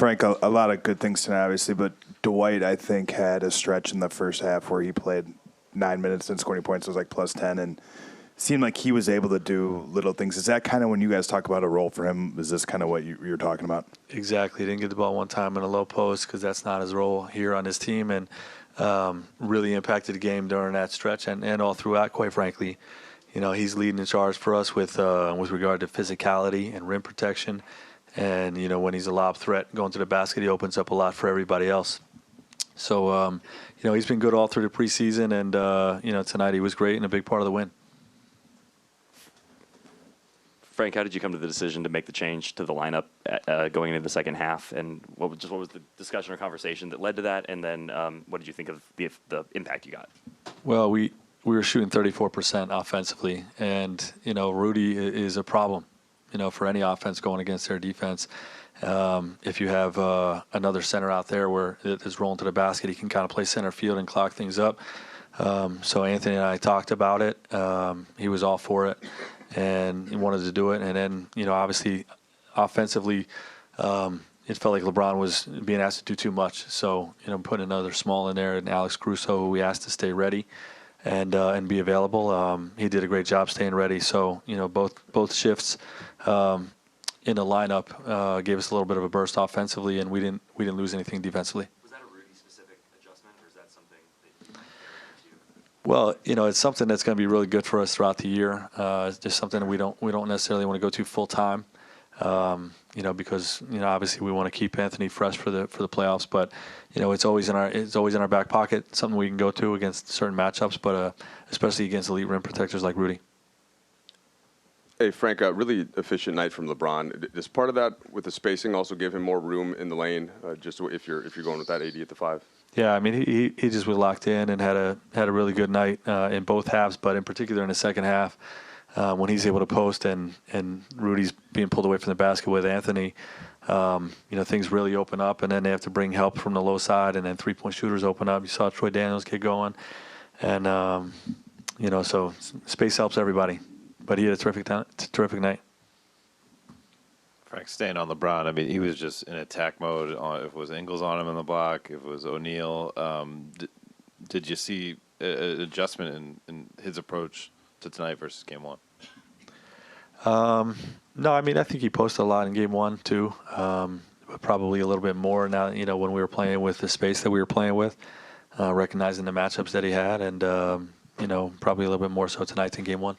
Frank, a lot of good things tonight, obviously, but Dwight, I think, had a stretch in the first half where he played 9 minutes and scoring points. It was like plus 10, and seemed like he was able to do little things. Is that kind of when you guys talk about a role for him, is this kind of what you're talking about? Exactly. He didn't get the ball one time in a low post because that's not his role here on his team, and really impacted the game during that stretch and all throughout, quite frankly. He's leading the charge for us with regard to physicality and rim protection. And, when he's a lob threat going to the basket, he opens up a lot for everybody else. So, he's been good all through the preseason, and, tonight he was great and a big part of the win. Frank, how did you come to the decision to make the change to the lineup going into the second half? And what was the discussion or conversation that led to that? And then what did you think of the impact you got? Well, we were shooting 34% offensively, and, Rudy is a problem. For any offense going against their defense. If you have another center out there where it is rolling to the basket, he can kind of play center field and clock things up. So Anthony and I talked about it. He was all for it, and he wanted to do it. And then, obviously, offensively, it felt like LeBron was being asked to do too much. So, putting another small in there, and Alex Caruso, who we asked to stay ready and be available. He did a great job staying ready. So, both shifts in the lineup gave us a little bit of a burst offensively, and we didn't lose anything defensively. Was that a Rudy-specific adjustment, or is that something that you? Well, it's something that's going to be really good for us throughout the year. It's just something we don't necessarily want to go to full time. Because obviously we want to keep Anthony fresh for the playoffs, but it's always in our back pocket, something we can go to against certain matchups, but especially against elite rim protectors like Rudy. Hey Frank, a really efficient night from LeBron. Does part of that with the spacing also give him more room in the lane? Just if you're going with that AD at the 5? Yeah, I mean he just was locked in and had a really good night in both halves, but in particular in the second half. When he's able to post and Rudy's being pulled away from the basket with Anthony, things really open up, and then they have to bring help from the low side, and then three-point shooters open up. You saw Troy Daniels get going, and so space helps everybody. But he had a terrific night. Frank, staying on LeBron, I mean, he was just in attack mode. If it was Ingles on him in the block, if it was O'Neal, did you see an adjustment in his approach to tonight versus game one? No, I mean, I think he posted a lot in game one too, but probably a little bit more now, when we were playing with the space that we were playing with, recognizing the matchups that he had, and, probably a little bit more so tonight than game one.